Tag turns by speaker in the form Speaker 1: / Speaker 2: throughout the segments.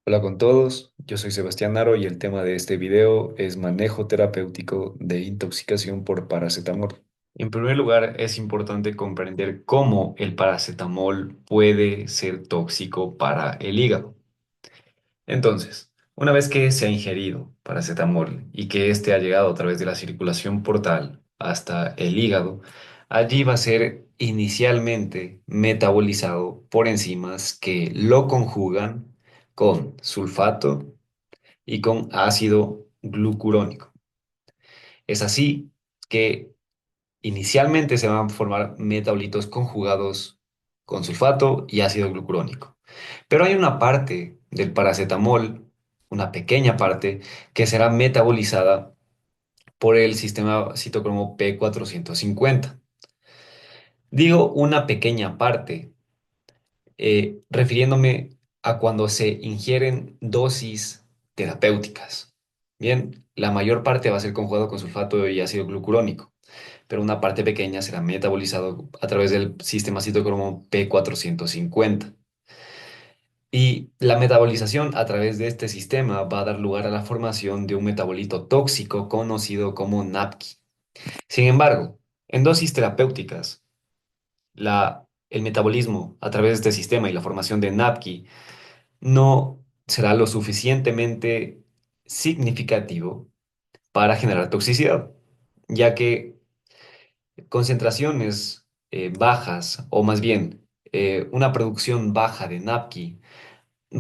Speaker 1: Hola con todos, yo soy Sebastián Naro y el tema de este video es manejo terapéutico de intoxicación por paracetamol. En primer lugar, es importante comprender cómo el paracetamol puede ser tóxico para el hígado. Entonces, una vez que se ha ingerido paracetamol y que éste ha llegado a través de la circulación portal hasta el hígado, allí va a ser inicialmente metabolizado por enzimas que lo conjugan con sulfato y con ácido glucurónico. Es así que inicialmente se van a formar metabolitos conjugados con sulfato y ácido glucurónico. Pero hay una parte del paracetamol, una pequeña parte, que será metabolizada por el sistema citocromo P450. Digo una pequeña parte, refiriéndome a cuando se ingieren dosis terapéuticas. Bien, la mayor parte va a ser conjugado con sulfato y ácido glucurónico, pero una parte pequeña será metabolizado a través del sistema citocromo P450. Y la metabolización a través de este sistema va a dar lugar a la formación de un metabolito tóxico conocido como NAPQI. Sin embargo, en dosis terapéuticas, el metabolismo a través de este sistema y la formación de NAPQI no será lo suficientemente significativo para generar toxicidad, ya que concentraciones bajas, o más bien una producción baja de NAPQI,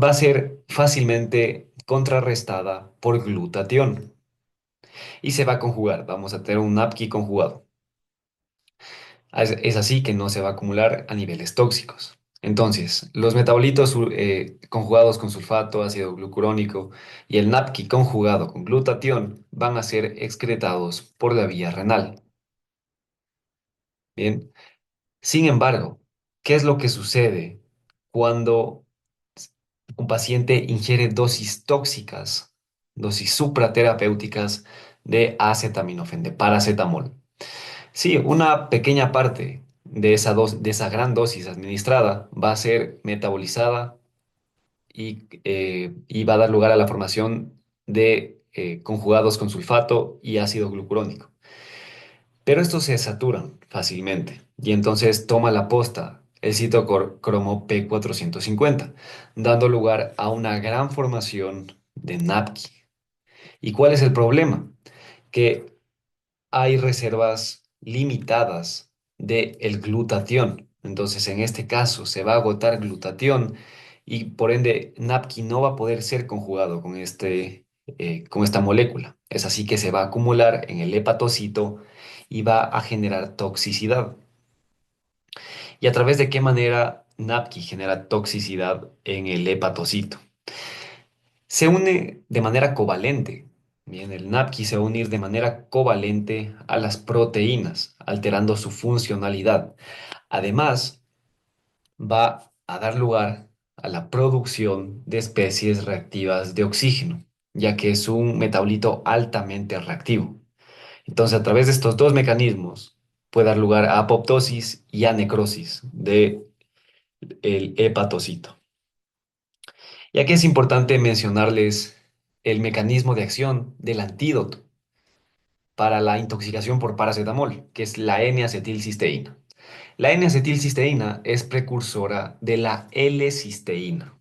Speaker 1: va a ser fácilmente contrarrestada por glutatión y se va a conjugar. Vamos a tener un NAPQI conjugado. Es así que no se va a acumular a niveles tóxicos. Entonces, los metabolitos conjugados con sulfato, ácido glucurónico y el NAPQI conjugado con glutatión van a ser excretados por la vía renal. Bien. Sin embargo, ¿qué es lo que sucede cuando un paciente ingiere dosis tóxicas, dosis supraterapéuticas de acetaminofén, de paracetamol? Sí, una pequeña parte de de esa gran dosis administrada va a ser metabolizada y va a dar lugar a la formación de conjugados con sulfato y ácido glucurónico. Pero estos se saturan fácilmente y entonces toma la posta el citocromo P450, dando lugar a una gran formación de NAPQI. ¿Y cuál es el problema? Que hay reservas limitadas de el glutatión. Entonces, en este caso, se va a agotar glutatión y por ende NAPQI no va a poder ser conjugado con con esta molécula. Es así que se va a acumular en el hepatocito y va a generar toxicidad. ¿Y a través de qué manera NAPQI genera toxicidad en el hepatocito? Se une de manera covalente. Bien, el NAPQI se va a unir de manera covalente a las proteínas, alterando su funcionalidad. Además, va a dar lugar a la producción de especies reactivas de oxígeno, ya que es un metabolito altamente reactivo. Entonces, a través de estos dos mecanismos, puede dar lugar a apoptosis y a necrosis del hepatocito. Y aquí es importante mencionarles el mecanismo de acción del antídoto para la intoxicación por paracetamol, que es la N-acetilcisteína. La N-acetilcisteína es precursora de la L-cisteína.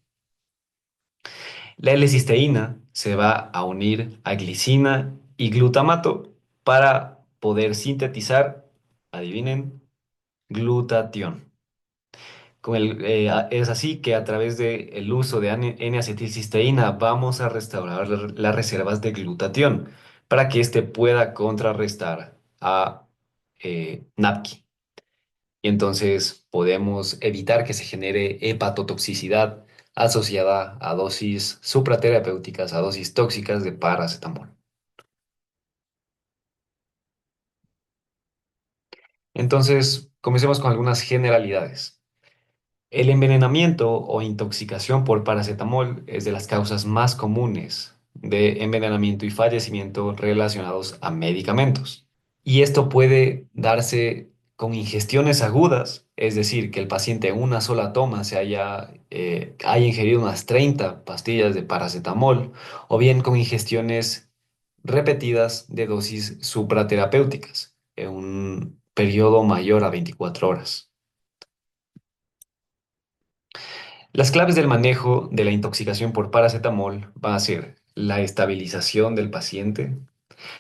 Speaker 1: La L-cisteína se va a unir a glicina y glutamato para poder sintetizar, adivinen, glutatión. Es así que a través del uso de N-acetilcisteína vamos a restaurar las reservas de glutatión para que éste pueda contrarrestar a NAPQI. Y entonces podemos evitar que se genere hepatotoxicidad asociada a dosis supraterapéuticas, a dosis tóxicas de paracetamol. Entonces, comencemos con algunas generalidades. El envenenamiento o intoxicación por paracetamol es de las causas más comunes de envenenamiento y fallecimiento relacionados a medicamentos. Y esto puede darse con ingestiones agudas, es decir, que el paciente en una sola toma haya ingerido unas 30 pastillas de paracetamol, o bien con ingestiones repetidas de dosis supraterapéuticas en un periodo mayor a 24 horas. Las claves del manejo de la intoxicación por paracetamol van a ser la estabilización del paciente,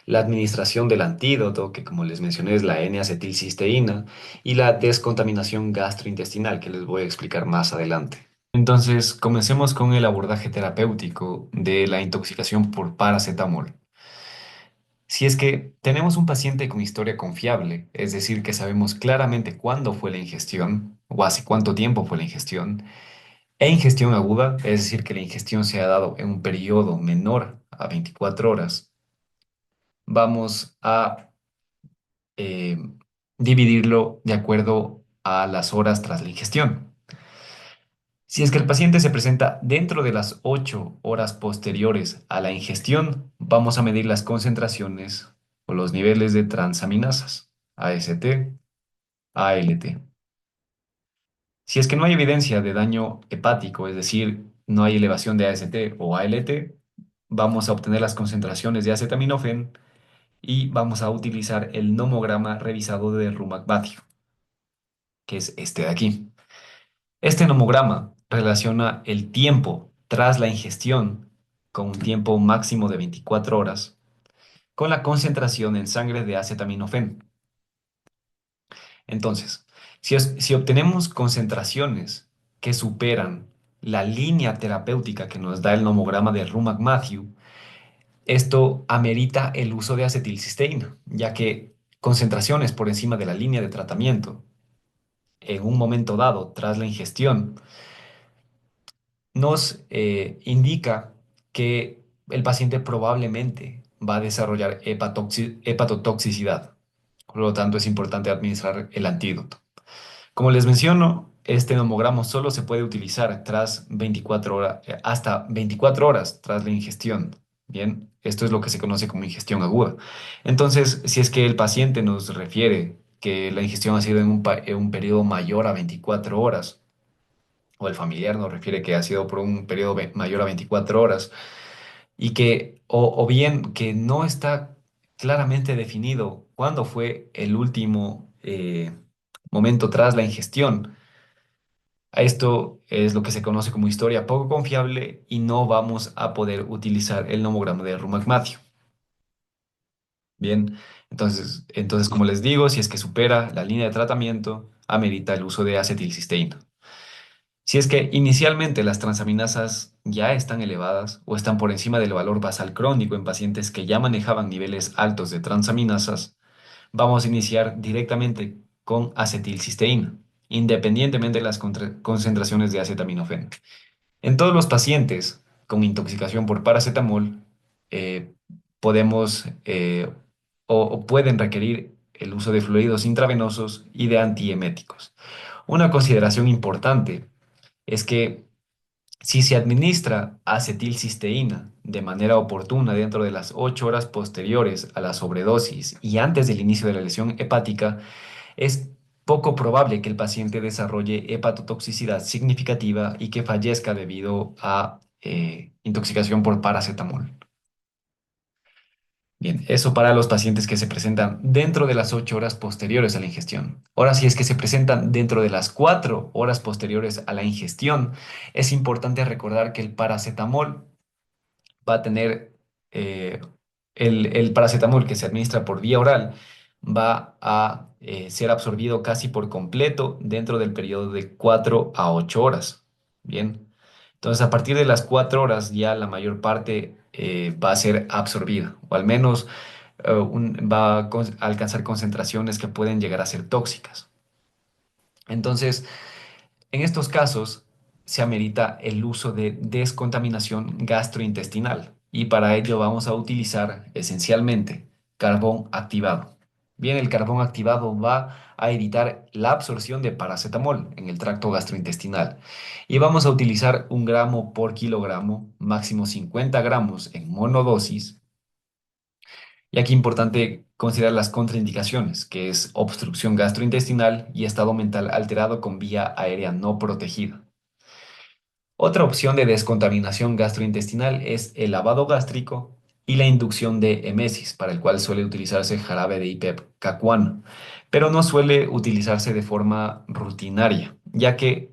Speaker 1: la administración del antídoto, que como les mencioné es la N-acetilcisteína, y la descontaminación gastrointestinal, que les voy a explicar más adelante. Entonces, comencemos con el abordaje terapéutico de la intoxicación por paracetamol. Si es que tenemos un paciente con historia confiable, es decir, que sabemos claramente cuándo fue la ingestión o hace cuánto tiempo fue la ingestión, e ingestión aguda, es decir, que la ingestión se ha dado en un periodo menor a 24 horas, vamos a eh, dividirlo de acuerdo a las horas tras la ingestión. Si es que el paciente se presenta dentro de las 8 horas posteriores a la ingestión, vamos a medir las concentraciones o los niveles de transaminasas, AST, ALT. Si es que no hay evidencia de daño hepático, es decir, no hay elevación de AST o ALT, vamos a obtener las concentraciones de acetaminofén y vamos a utilizar el nomograma revisado de Rumac-Batio, que es este de aquí. Este nomograma relaciona el tiempo tras la ingestión con un tiempo máximo de 24 horas con la concentración en sangre de acetaminofén. Entonces, si obtenemos concentraciones que superan la línea terapéutica que nos da el nomograma de Rumac-Matthew, esto amerita el uso de acetilcisteína, ya que concentraciones por encima de la línea de tratamiento en un momento dado tras la ingestión nos indica que el paciente probablemente va a desarrollar hepatotoxicidad. Por lo tanto, es importante administrar el antídoto. Como les menciono, este nomogramo solo se puede utilizar tras 24 horas, hasta 24 horas tras la ingestión. Bien, esto es lo que se conoce como ingestión aguda. Entonces, si es que el paciente nos refiere que la ingestión ha sido en un periodo mayor a 24 horas, o el familiar nos refiere que ha sido por un periodo mayor a 24 horas, y que, o bien que no está claramente definido cuándo fue el último momento tras la ingestión. A esto es lo que se conoce como historia poco confiable y no vamos a poder utilizar el nomograma de Rumac-Matthew. Bien, entonces, como les digo, si es que supera la línea de tratamiento, amerita el uso de acetilcisteína. Si es que inicialmente las transaminasas ya están elevadas o están por encima del valor basal crónico en pacientes que ya manejaban niveles altos de transaminasas, vamos a iniciar directamente con acetilcisteína, independientemente de las concentraciones de acetaminofén. En todos los pacientes con intoxicación por paracetamol, eh, podemos o pueden requerir el uso de fluidos intravenosos y de antieméticos. Una consideración importante es que si se administra acetilcisteína de manera oportuna dentro de las 8 horas posteriores a la sobredosis y antes del inicio de la lesión hepática, es poco probable que el paciente desarrolle hepatotoxicidad significativa y que fallezca debido a intoxicación por paracetamol. Bien, eso para los pacientes que se presentan dentro de las 8 horas posteriores a la ingestión. Ahora, si es que se presentan dentro de las 4 horas posteriores a la ingestión, es importante recordar que el paracetamol va a tener, eh, el paracetamol que se administra por vía oral va a ser absorbido casi por completo dentro del periodo de 4 a 8 horas. Bien, entonces a partir de las 4 horas ya la mayor parte va a ser absorbida, o al menos va a alcanzar concentraciones que pueden llegar a ser tóxicas. Entonces, en estos casos se amerita el uso de descontaminación gastrointestinal y para ello vamos a utilizar esencialmente carbón activado. Bien, el carbón activado va a evitar la absorción de paracetamol en el tracto gastrointestinal y vamos a utilizar 1 gramo por kilogramo, máximo 50 gramos en monodosis Y aquí importante considerar las contraindicaciones, que es obstrucción gastrointestinal y estado mental alterado con vía aérea no protegida. Otra opción de descontaminación gastrointestinal es el lavado gástrico y la inducción de emesis, para el cual suele utilizarse jarabe de ipecacuano, pero no suele utilizarse de forma rutinaria, ya que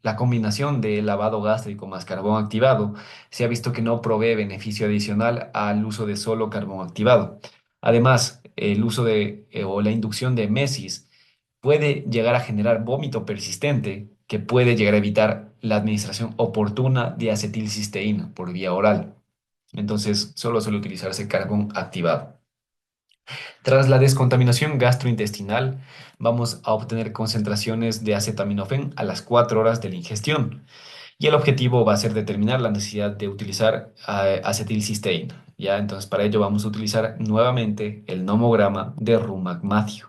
Speaker 1: la combinación de lavado gástrico más carbón activado se ha visto que no provee beneficio adicional al uso de solo carbón activado. Además, el uso o la inducción de emesis puede llegar a generar vómito persistente que puede llegar a evitar la administración oportuna de acetilcisteína por vía oral. Entonces, solo suele utilizarse carbón activado. Tras la descontaminación gastrointestinal, vamos a obtener concentraciones de acetaminofén a las 4 horas de la ingestión. Y el objetivo va a ser determinar la necesidad de utilizar acetilcisteína. Ya, entonces para ello vamos a utilizar nuevamente el nomograma de Rumac-Mathew.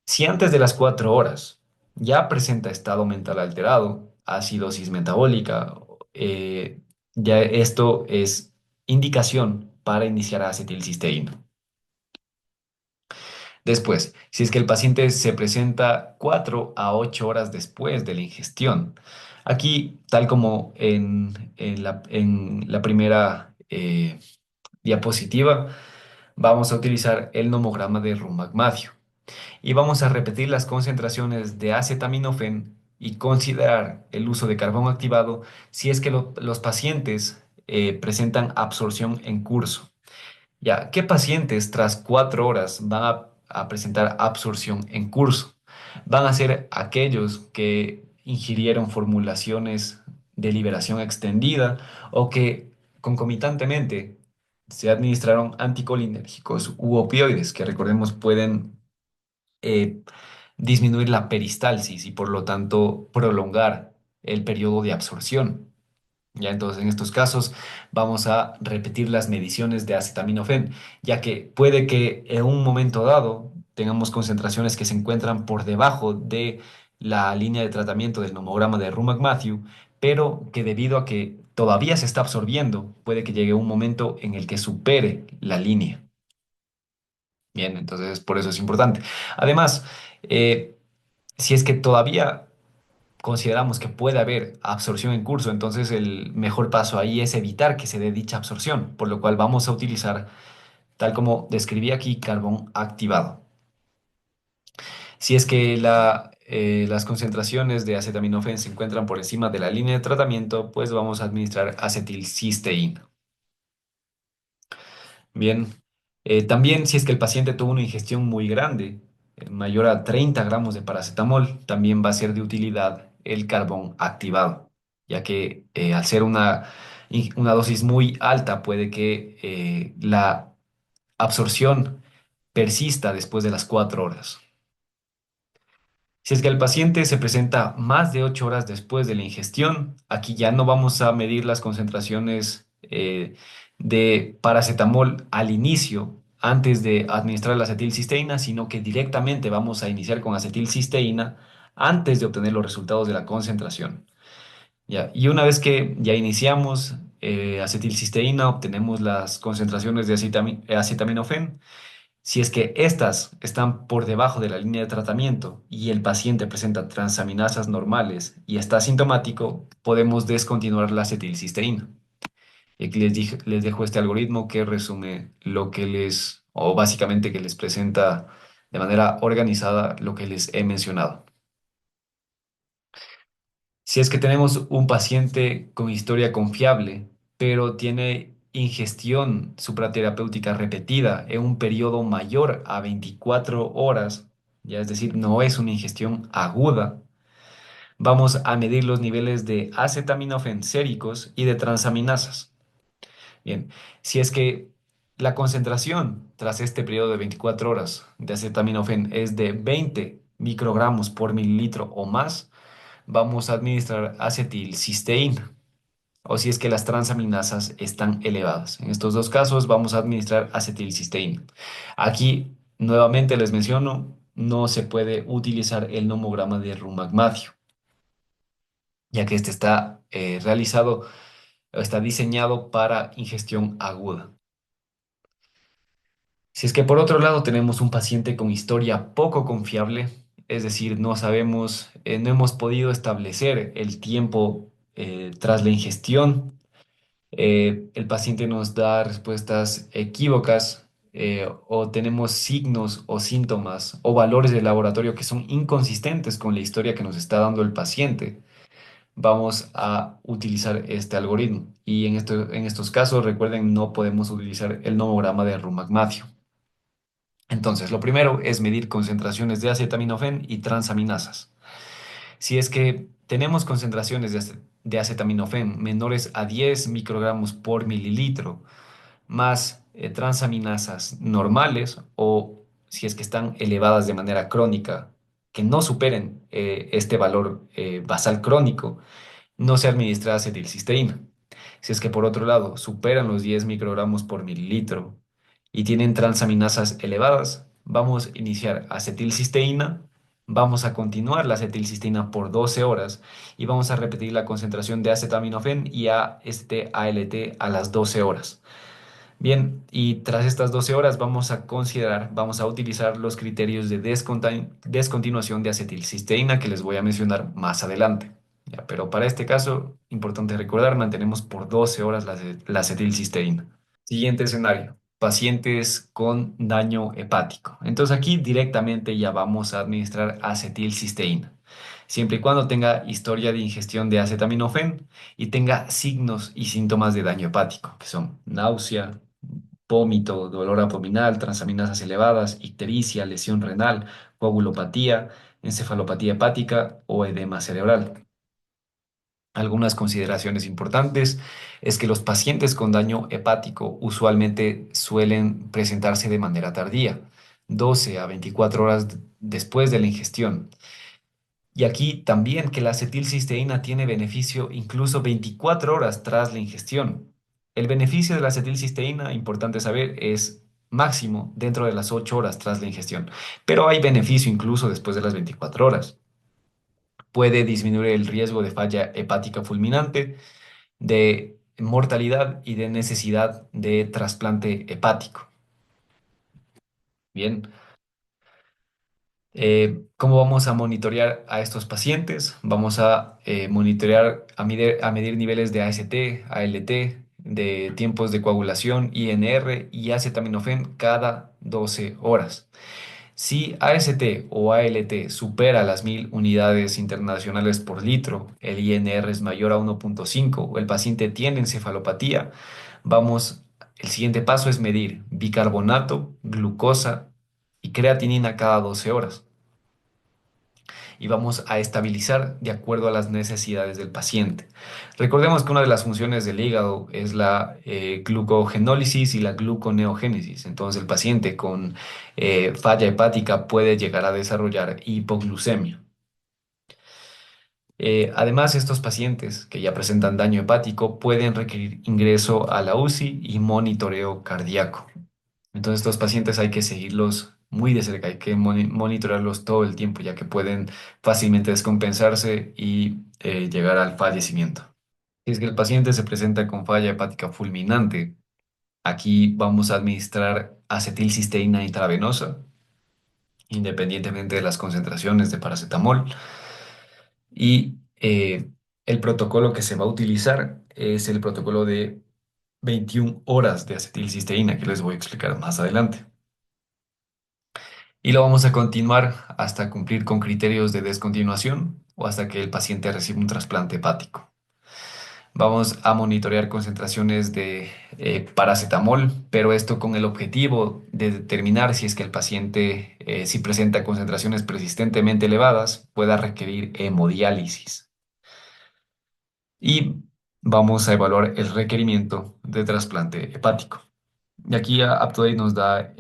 Speaker 1: Si antes de las 4 horas ya presenta estado mental alterado, acidosis metabólica, eh, ya esto es indicación para iniciar acetilcisteína. Después, si es que el paciente se presenta 4 a 8 horas después de la ingestión, aquí, tal como en la primera diapositiva, vamos a utilizar el nomograma de Rumac-Mathew y vamos a repetir las concentraciones de acetaminofén y considerar el uso de carbón activado si es que los pacientes presentan absorción en curso. Ya, ¿qué pacientes tras 4 horas van a presentar absorción en curso? Van a ser aquellos que ingirieron formulaciones de liberación extendida o que concomitantemente se administraron anticolinérgicos u opioides, que recordemos pueden eh, disminuir la peristalsis y por lo tanto prolongar el periodo de absorción. Ya entonces en estos casos vamos a repetir las mediciones de acetaminofén, ya que puede que en un momento dado tengamos concentraciones que se encuentran por debajo de la línea de tratamiento del nomograma de Rumac-Mathew, pero que debido a que todavía se está absorbiendo, puede que llegue un momento en el que supere la línea. Bien, entonces por eso es importante. Además, eh, si es que todavía consideramos que puede haber absorción en curso, entonces el mejor paso ahí es evitar que se dé dicha absorción, por lo cual vamos a utilizar, tal como describí aquí, carbón activado. Si es que las concentraciones de acetaminofén se encuentran por encima de la línea de tratamiento, pues vamos a administrar acetilcisteína. Bien, también si es que el paciente tuvo una ingestión muy grande, mayor a 30 gramos de paracetamol, también va a ser de utilidad el carbón activado, ya que al ser una dosis muy alta puede que la absorción persista después de las 4 horas. Si es que el paciente se presenta más de 8 horas después de la ingestión, aquí ya no vamos a medir las concentraciones de paracetamol al inicio, antes de administrar la acetilcisteína, sino que directamente vamos a iniciar con acetilcisteína antes de obtener los resultados de la concentración. Ya, y una vez que ya iniciamos acetilcisteína, obtenemos las concentraciones de acetaminofén. Si es que estas están por debajo de la línea de tratamiento y el paciente presenta transaminasas normales y está asintomático, podemos descontinuar la acetilcisteína. Y aquí les dejo este algoritmo que resume lo que o básicamente que les presenta de manera organizada lo que les he mencionado. Si es que tenemos un paciente con historia confiable, pero tiene ingestión supraterapéutica repetida en un periodo mayor a 24 horas, ya es decir, no es una ingestión aguda, vamos a medir los niveles de acetaminofén séricos y de transaminasas. Bien, si es que la concentración tras este periodo de 24 horas de acetaminofén es de 20 microgramos por mililitro o más, vamos a administrar acetilcisteína o si es que las transaminasas están elevadas. En estos dos casos vamos a administrar acetilcisteína. Aquí nuevamente les menciono, no se puede utilizar el nomograma de Rumac-Mathew, ya que este está realizado o está diseñado para ingestión aguda. Si es que por otro lado tenemos un paciente con historia poco confiable, es decir, no sabemos, no hemos podido establecer el tiempo tras la ingestión, el paciente nos da respuestas equívocas o tenemos signos o síntomas o valores de laboratorio que son inconsistentes con la historia que nos está dando el paciente, vamos a utilizar este algoritmo. Y en estos casos, recuerden, no podemos utilizar el nomograma de Rumac-Mathew. Entonces, lo primero es medir concentraciones de acetaminofén y transaminasas. Si es que tenemos concentraciones de acetaminofén menores a 10 microgramos por mililitro, más transaminasas normales o si es que están elevadas de manera crónica, que no superen este valor basal crónico, no se administra acetilcisteína. Si es que por otro lado superan los 10 microgramos por mililitro y tienen transaminasas elevadas, vamos a iniciar acetilcisteína, vamos a continuar la acetilcisteína por 12 horas y vamos a repetir la concentración de acetaminofén y a este ALT a las 12 horas. Bien, y tras estas 12 horas vamos a utilizar los criterios de descontinuación de acetilcisteína que les voy a mencionar más adelante. Ya, pero para este caso, importante recordar, mantenemos por 12 horas la acetilcisteína. Siguiente escenario, pacientes con daño hepático. Entonces aquí directamente ya vamos a administrar acetilcisteína, siempre y cuando tenga historia de ingestión de acetaminofén y tenga signos y síntomas de daño hepático, que son náusea, vómito, dolor abdominal, transaminasas elevadas, ictericia, lesión renal, coagulopatía, encefalopatía hepática o edema cerebral. Algunas consideraciones importantes es que los pacientes con daño hepático usualmente suelen presentarse de manera tardía, 12 a 24 horas después de la ingestión. Y aquí también que la acetilcisteína tiene beneficio incluso 24 horas tras la ingestión. El beneficio de la acetilcisteína, importante saber, es máximo dentro de las 8 horas tras la ingestión, pero hay beneficio incluso después de las 24 horas. Puede disminuir el riesgo de falla hepática fulminante, de mortalidad y de necesidad de trasplante hepático. Bien, ¿cómo vamos a monitorear a estos pacientes? Vamos a monitorear, a medir niveles de AST, ALT, de tiempos de coagulación, INR y acetaminofén cada 12 horas. Si AST o ALT supera las 1000 unidades internacionales por litro, el INR es mayor a 1,5 o el paciente tiene encefalopatía, el siguiente paso es medir bicarbonato, glucosa y creatinina cada 12 horas y vamos a estabilizar de acuerdo a las necesidades del paciente. Recordemos que una de las funciones del hígado es la glucogenólisis y la gluconeogénesis. Entonces el paciente con falla hepática puede llegar a desarrollar hipoglucemia. Además, estos pacientes que ya presentan daño hepático pueden requerir ingreso a la UCI y monitoreo cardíaco. Entonces, estos pacientes hay que seguirlos muy de cerca, hay que monitorearlos todo el tiempo, ya que pueden fácilmente descompensarse y llegar al fallecimiento. Si es que el paciente se presenta con falla hepática fulminante, aquí vamos a administrar acetilcisteína intravenosa, independientemente de las concentraciones de paracetamol. Y el protocolo que se va a utilizar es el protocolo de 21 horas de acetilcisteína, que les voy a explicar más adelante. Y lo vamos a continuar hasta cumplir con criterios de descontinuación o hasta que el paciente reciba un trasplante hepático. Vamos a monitorear concentraciones de paracetamol, pero esto con el objetivo de determinar si es que el paciente, si presenta concentraciones persistentemente elevadas, pueda requerir hemodiálisis. Y vamos a evaluar el requerimiento de trasplante hepático. Y aquí UpToDate nos da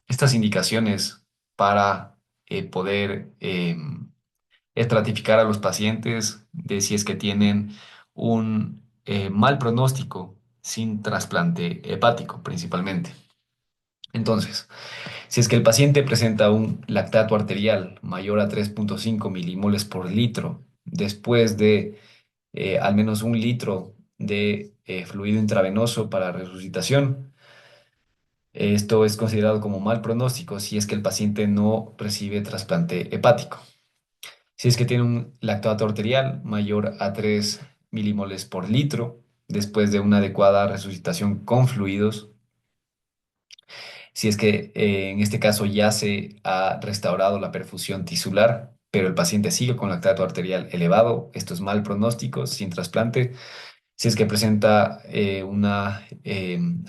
Speaker 1: estas indicaciones para poder estratificar a los pacientes de si es que tienen un mal pronóstico sin trasplante hepático principalmente. Entonces, si es que el paciente presenta un lactato arterial mayor a 3,5 milimoles por litro después de al menos 1 litro de fluido intravenoso para resucitación, Esto es considerado como mal pronóstico si es que el paciente no recibe trasplante hepático. Si es que tiene un lactato arterial mayor a 3 milimoles por litro después de una adecuada resucitación con fluidos, si es que en este caso ya se ha restaurado la perfusión tisular, pero el paciente sigue con lactato arterial elevado, esto es mal pronóstico sin trasplante. Si es que presenta una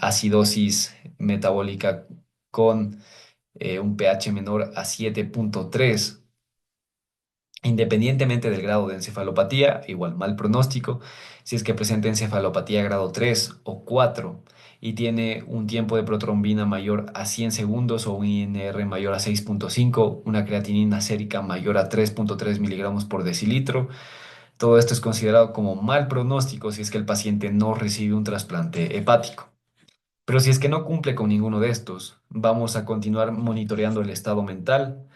Speaker 1: acidosis metabólica con un pH menor a 7,3, independientemente del grado de encefalopatía, igual mal pronóstico. Si es que presenta encefalopatía grado 3 o 4 y tiene un tiempo de protrombina mayor a 100 segundos o un INR mayor a 6,5, una creatinina sérica mayor a 3,3 miligramos por decilitro, todo esto es considerado como mal pronóstico si es que el paciente no recibe un trasplante hepático. Pero si es que no cumple con ninguno de estos, vamos a continuar monitoreando el estado mental,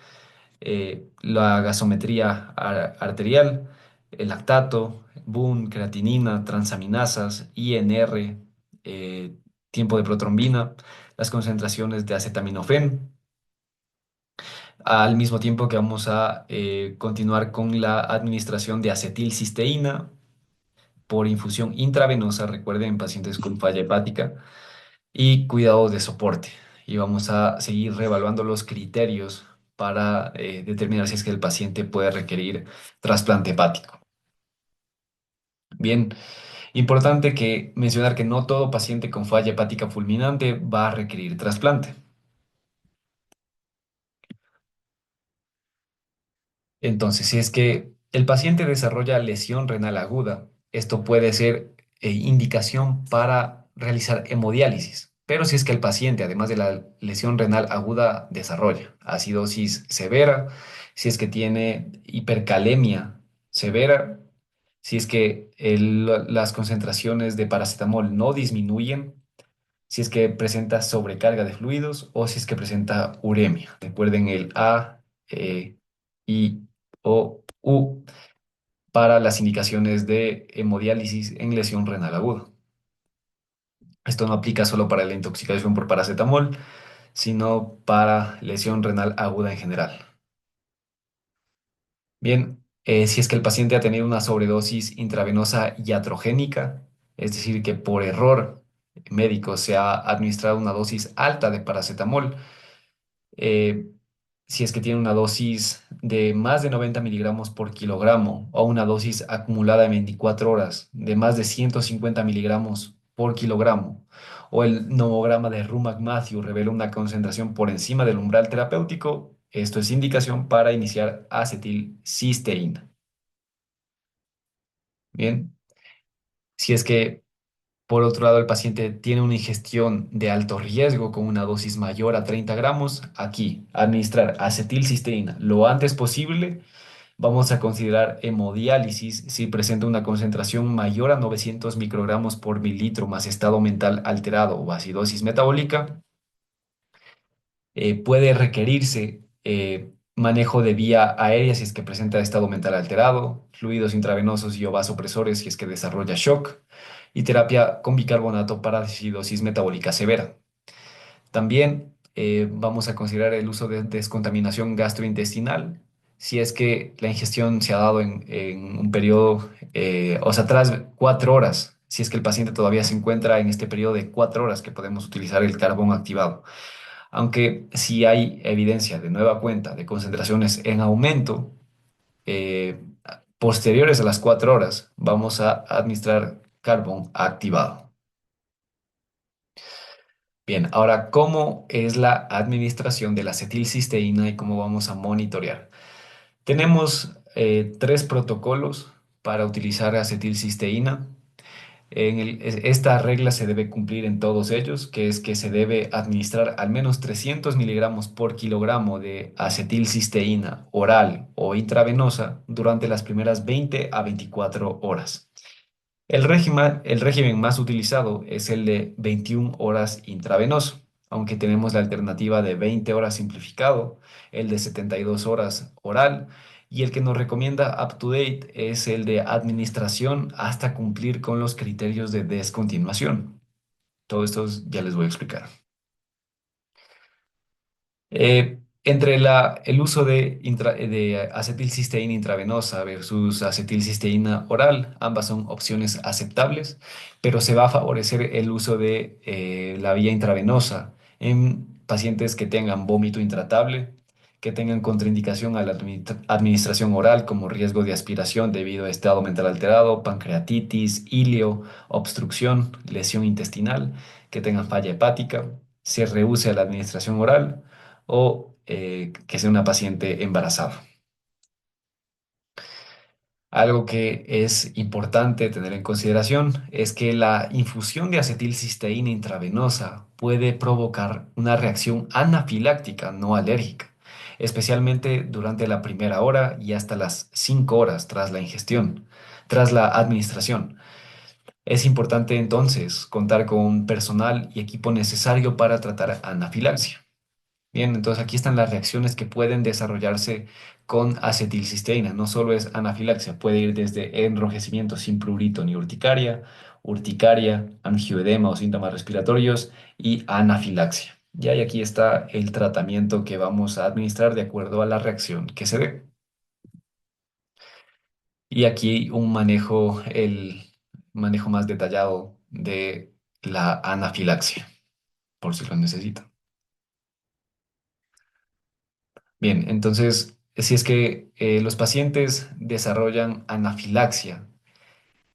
Speaker 1: la gasometría arterial, el lactato, BUN, creatinina, transaminasas, INR, eh, tiempo de protrombina, las concentraciones de acetaminofén, al mismo tiempo que vamos a continuar con la administración de acetilcisteína por infusión intravenosa, recuerden, en pacientes con falla hepática, y cuidados de soporte. Y vamos a seguir reevaluando los criterios para determinar si es que el paciente puede requerir trasplante hepático. Bien, importante que mencionar que no todo paciente con falla hepática fulminante va a requerir trasplante. Entonces, si es que el paciente desarrolla lesión renal aguda, esto puede ser indicación para realizar hemodiálisis. Pero si es que el paciente, además de la lesión renal aguda, desarrolla acidosis severa, si es que tiene hipercalemia severa, si es que las concentraciones de paracetamol no disminuyen, si es que presenta sobrecarga de fluidos o si es que presenta uremia. Recuerden el A, I, O, U para las indicaciones de hemodiálisis en lesión renal aguda. Esto no aplica solo para la intoxicación por paracetamol, sino para lesión renal aguda en general. Bien, si es que el paciente ha tenido una sobredosis intravenosa iatrogénica, es decir, que por error médico se ha administrado una dosis alta de paracetamol, eh, si es que tiene una dosis de más de 90 miligramos por kilogramo o una dosis acumulada en 24 horas de más de 150 miligramos por kilogramo, o el nomograma de Rumac-Matthew revela una concentración por encima del umbral terapéutico, esto es indicación para iniciar acetilcisteína. Bien, si es que por otro lado, el paciente tiene una ingestión de alto riesgo con una dosis mayor a 30 gramos. Aquí, administrar acetilcisteína lo antes posible. Vamos a considerar hemodiálisis si presenta una concentración mayor a 900 microgramos por mililitro más estado mental alterado o acidosis metabólica. Puede requerirse manejo de vía aérea si es que presenta estado mental alterado, fluidos intravenosos y o vasopresores si es que desarrolla shock, y terapia con bicarbonato para acidosis metabólica severa. También vamos a considerar el uso de descontaminación gastrointestinal si es que la ingestión se ha dado en un periodo, o sea, tras 4 horas, si es que el paciente todavía se encuentra en este periodo de 4 horas que podemos utilizar el carbón activado. Aunque si hay evidencia de nueva cuenta de concentraciones en aumento eh, posteriores a las 4 horas, vamos a administrar carbón activado. Bien, ahora, ¿cómo es la administración de la acetilcisteína y cómo vamos a monitorear? Tenemos tres protocolos para utilizar acetilcisteína. Esta regla se debe cumplir en todos ellos, que es que se debe administrar al menos 300 miligramos por kilogramo de acetilcisteína oral o intravenosa durante las primeras 20 a 24 horas. El régimen más utilizado es el de 21 horas intravenoso, aunque tenemos la alternativa de 20 horas simplificado, el de 72 horas oral, y el que nos recomienda UpToDate es el de administración hasta cumplir con los criterios de descontinuación. Todo esto ya les voy a explicar. Entre el uso de acetilcisteína intravenosa versus acetilcisteína oral, ambas son opciones aceptables, pero se va a favorecer el uso de la vía intravenosa en pacientes que tengan vómito intratable, que tengan contraindicación a la administración oral como riesgo de aspiración debido a estado mental alterado, pancreatitis, ilio, obstrucción, lesión intestinal, que tengan falla hepática, se rehúse a la administración oral o que sea una paciente embarazada. Algo que es importante tener en consideración es que la infusión de acetilcisteína intravenosa puede provocar una reacción anafiláctica no alérgica, especialmente durante la primera hora y hasta las 5 horas tras la ingestión, tras la administración. Es importante entonces contar con personal y equipo necesario para tratar anafilaxia. Bien, entonces aquí están las reacciones que pueden desarrollarse con acetilcisteína. No solo es anafilaxia, puede ir desde enrojecimiento sin prurito ni urticaria, urticaria, angioedema o síntomas respiratorios y anafilaxia. Ya, y aquí está el tratamiento que vamos a administrar de acuerdo a la reacción que se dé. Y aquí el manejo más detallado de la anafilaxia, por si lo necesitan. Bien, entonces, si es que los pacientes desarrollan anafilaxia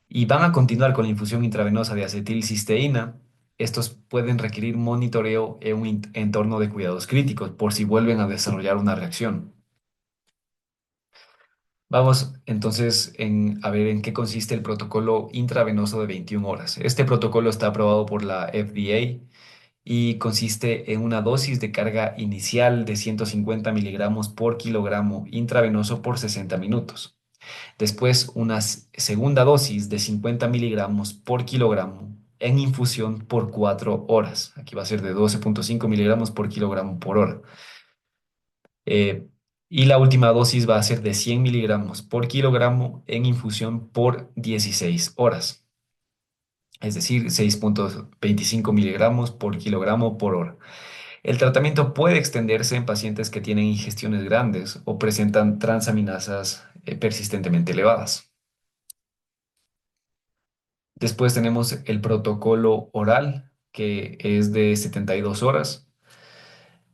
Speaker 1: y van a continuar con la infusión intravenosa de acetilcisteína, estos pueden requerir monitoreo en un entorno de cuidados críticos por si vuelven a desarrollar una reacción. Vamos entonces a ver en qué consiste el protocolo intravenoso de 21 horas. Este protocolo está aprobado por la FDA y consiste en una dosis de carga inicial de 150 miligramos por kilogramo intravenoso por 60 minutos. Después, una segunda dosis de 50 miligramos por kilogramo en infusión por 4 horas. Aquí va a ser de 12,5 miligramos por kilogramo por hora. Eh, y la última dosis va a ser de 100 miligramos por kilogramo en infusión por 16 horas. Es decir, 6,25 miligramos por kilogramo por hora. El tratamiento puede extenderse en pacientes que tienen ingestiones grandes o presentan transaminasas persistentemente elevadas. Después tenemos el protocolo oral, que es de 72 horas.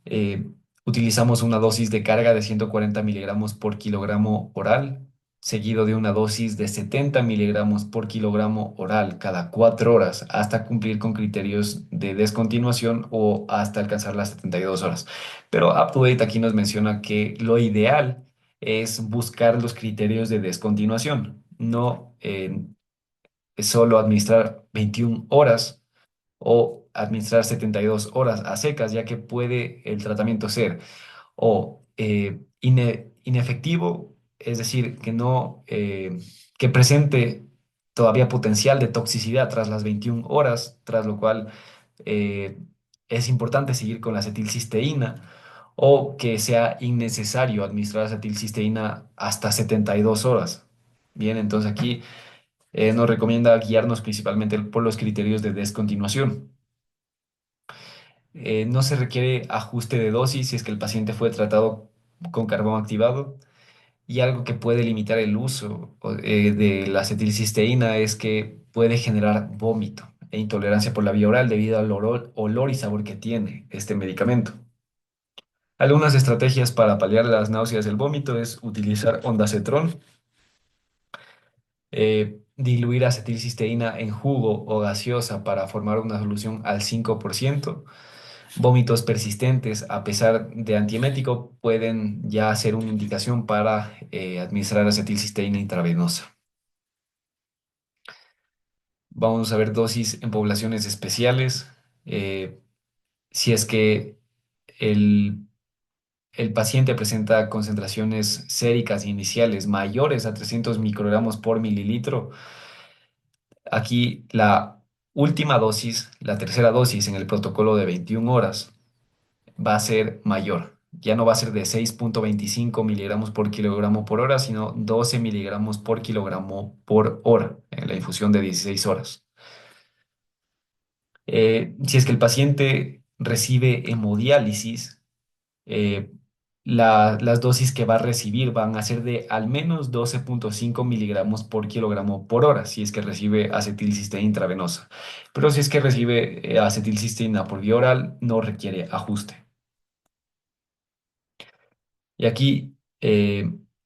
Speaker 1: Eh, Utilizamos una dosis de carga de 140 miligramos por kilogramo oral, seguido de una dosis de 70 miligramos por kilogramo oral cada 4 horas hasta cumplir con criterios de descontinuación o hasta alcanzar las 72 horas. Pero UpToDate aquí nos menciona que lo ideal es buscar los criterios de descontinuación, no solo administrar 21 horas o administrar 72 horas a secas, ya que puede el tratamiento ser o inefectivo, es decir, que presente todavía potencial de toxicidad tras las 21 horas, tras lo cual eh, es importante seguir con la acetilcisteína, o que sea innecesario administrar acetilcisteína hasta 72 horas. Bien, entonces aquí nos recomienda guiarnos principalmente por los criterios de descontinuación. No se requiere ajuste de dosis si es que el paciente fue tratado con carbón activado. Y algo que puede limitar el uso de la acetilcisteína es que puede generar vómito e intolerancia por la vía oral debido al olor y sabor que tiene este medicamento. Algunas estrategias para paliar las náuseas y el vómito es utilizar ondansetron, diluir acetilcisteína en jugo o gaseosa para formar una solución al 5%. Vómitos persistentes, a pesar de antiemético, pueden ya ser una indicación para administrar acetilcisteína intravenosa. Vamos a ver dosis en poblaciones especiales. eh, si es que el, el paciente presenta concentraciones séricas iniciales mayores a 300 microgramos por mililitro, aquí la última dosis, la tercera dosis en el protocolo de 21 horas, va a ser mayor. Ya no va a ser de 6,25 miligramos por kilogramo por hora, sino 12 miligramos por kilogramo por hora en la infusión de 16 horas. Si es que el paciente recibe hemodiálisis, eh, las dosis que va a recibir van a ser de al menos 12,5 miligramos por kilogramo por hora, si es que recibe acetilcisteína intravenosa. Pero si es que recibe acetilcisteína por vía oral, no requiere ajuste. Y aquí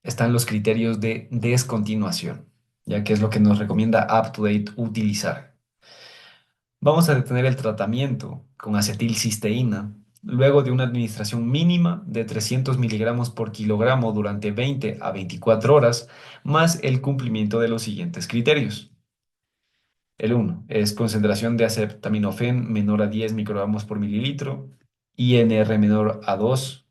Speaker 1: están los criterios de descontinuación, ya que es lo que nos recomienda UpToDate utilizar. Vamos a detener el tratamiento con acetilcisteína luego de una administración mínima de 300 miligramos por kilogramo durante 20 a 24 horas, más el cumplimiento de los siguientes criterios. El uno es concentración de acetaminofén menor a 10 microgramos por mililitro, INR menor a 2,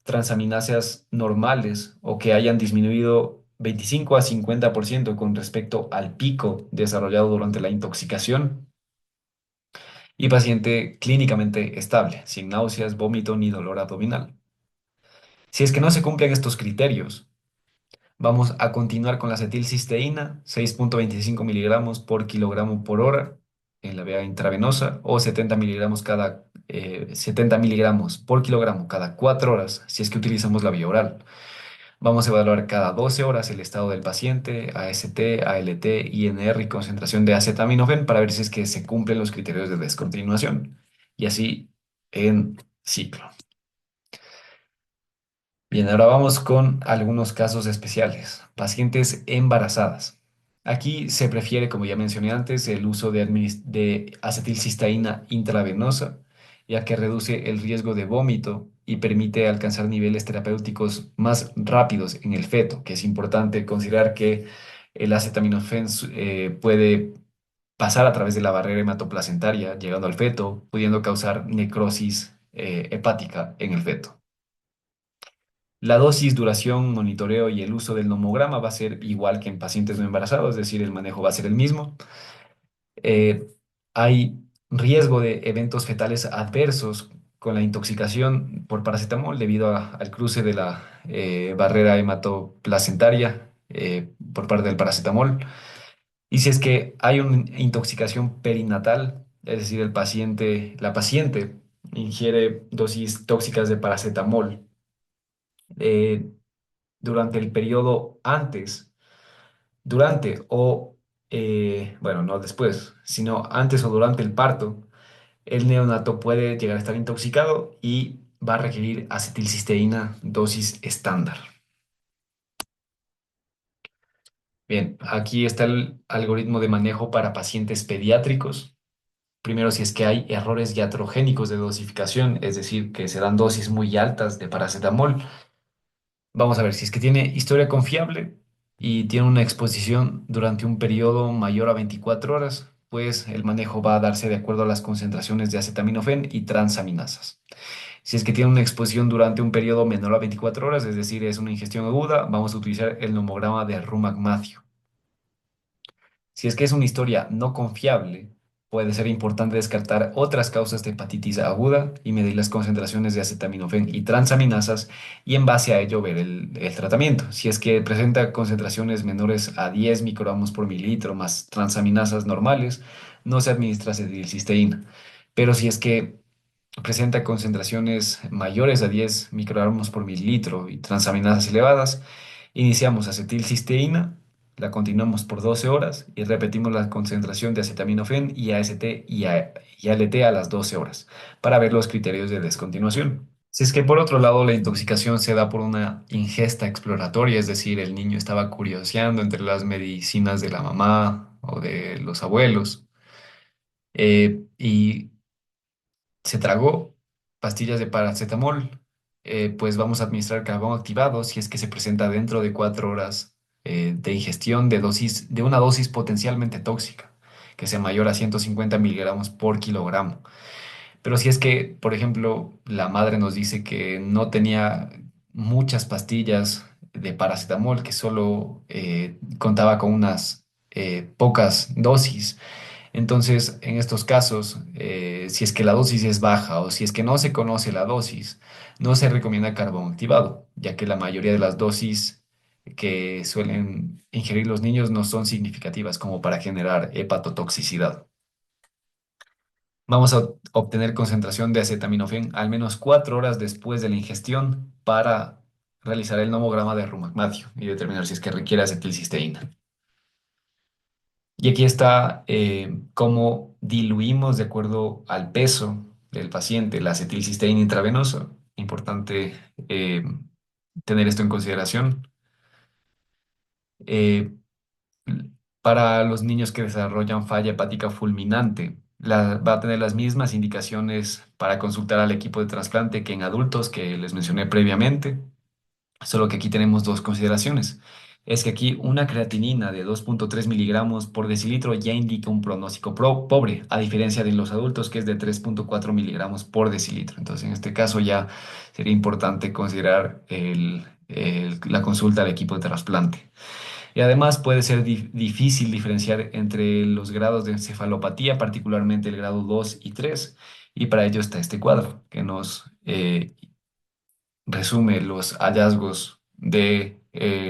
Speaker 1: transaminasas normales o que hayan disminuido 25 a 50% con respecto al pico desarrollado durante la intoxicación y paciente clínicamente estable, sin náuseas, vómito ni dolor abdominal. Si es que no se cumplen estos criterios, vamos a continuar con la acetilcisteína, 6,25 miligramos por kilogramo por hora en la vía intravenosa o 70 miligramos por kilogramo cada 4 horas si es que utilizamos la vía oral. Vamos a evaluar cada 12 horas el estado del paciente, AST, ALT, INR y concentración de acetaminofén para ver si es que se cumplen los criterios de descontinuación. Y así en ciclo. Bien, ahora vamos con algunos casos especiales. Pacientes embarazadas. Aquí se prefiere, como ya mencioné antes, el uso de acetilcisteína intravenosa, ya que reduce el riesgo de vómito y permite alcanzar niveles terapéuticos más rápidos en el feto, que es importante considerar que el acetaminofén puede pasar a través de la barrera hematoplacentaria, llegando al feto, pudiendo causar necrosis hepática en el feto. La dosis, duración, monitoreo y el uso del nomograma va a ser igual que en pacientes no embarazados, es decir, el manejo va a ser el mismo. Eh, Hay riesgo de eventos fetales adversos con la intoxicación por paracetamol debido al cruce de la barrera hematoplacentaria por parte del paracetamol. Y si es que hay una intoxicación perinatal, es decir, la paciente ingiere dosis tóxicas de paracetamol eh, durante el periodo antes, durante o, bueno, no después, sino antes o durante el parto, el neonato puede llegar a estar intoxicado y va a requerir acetilcisteína dosis estándar. Bien, aquí está el algoritmo de manejo para pacientes pediátricos. Primero, si es que hay errores iatrogénicos de dosificación, es decir, que se dan dosis muy altas de paracetamol. Vamos a ver, si es que tiene historia confiable y tiene una exposición durante un periodo mayor a 24 horas, pues el manejo va a darse de acuerdo a las concentraciones de acetaminofén y transaminasas. Si es que tiene una exposición durante un periodo menor a 24 horas, es decir, es una ingestión aguda, vamos a utilizar el nomograma de Rumac-Mathew. Si es que es una historia no confiable, puede ser importante descartar otras causas de hepatitis aguda y medir las concentraciones de acetaminofén y transaminasas y en base a ello ver el tratamiento. Si es que presenta concentraciones menores a 10 microgramos por mililitro más transaminasas normales, no se administra acetilcisteína. Pero si es que presenta concentraciones mayores a 10 microgramos por mililitro y transaminasas elevadas, iniciamos acetilcisteína, la continuamos por 12 horas y repetimos la concentración de acetaminofén y AST y ALT a las 12 horas para ver los criterios de descontinuación. Si es que por otro lado la intoxicación se da por una ingesta exploratoria, es decir, el niño estaba curioseando entre las medicinas de la mamá o de los abuelos y se tragó pastillas de paracetamol, pues vamos a administrar carbón activado si es que se presenta dentro de 4 horas de ingestión de una dosis potencialmente tóxica, que sea mayor a 150 miligramos por kilogramo. Pero si es que, por ejemplo, la madre nos dice que no tenía muchas pastillas de paracetamol, que solo contaba con unas pocas dosis, entonces, en estos casos, si es que la dosis es baja o si es que no se conoce la dosis, no se recomienda carbón activado, ya que la mayoría de las dosis que suelen ingerir los niños no son significativas como para generar hepatotoxicidad. Vamos a obtener concentración de acetaminofén al menos 4 horas después de la ingestión para realizar el nomograma de rumagmatio y determinar si es que requiere acetilcisteína. Y aquí está cómo diluimos de acuerdo al peso del paciente la acetilcisteína intravenosa. Importante eh, tener esto en consideración. Eh, para los niños que desarrollan falla hepática fulminante, va a tener las mismas indicaciones para consultar al equipo de trasplante que en adultos que les mencioné previamente. Solo que aquí tenemos dos consideraciones. Es que aquí una creatinina de 2,3 miligramos por decilitro ya indica un pronóstico pobre, a diferencia de los adultos que es de 3,4 miligramos por decilitro. Entonces, en este caso ya sería importante considerar la consulta al equipo de trasplante. Y además puede ser difícil diferenciar entre los grados de encefalopatía, particularmente el grado 2 y 3. Y para ello está este cuadro que nos resume los hallazgos de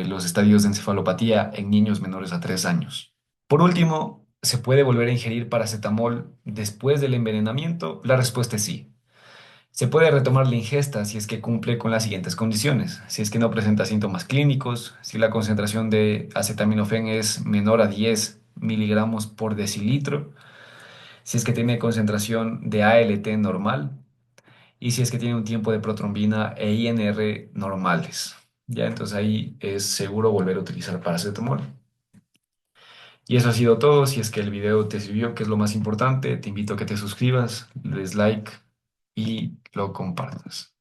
Speaker 1: los estadios de encefalopatía en niños menores a 3 años. Por último, ¿se puede volver a ingerir paracetamol después del envenenamiento? La respuesta es sí. Se puede retomar la ingesta si es que cumple con las siguientes condiciones. Si es que no presenta síntomas clínicos, si la concentración de acetaminofén es menor a 10 miligramos por decilitro, si es que tiene concentración de ALT normal, y si es que tiene un tiempo de protrombina e INR normales. Ya, entonces ahí es seguro volver a utilizar paracetamol. Y eso ha sido todo. Si es que el video te sirvió, que es lo más importante, te invito a que te suscribas, le des like y lo compartas.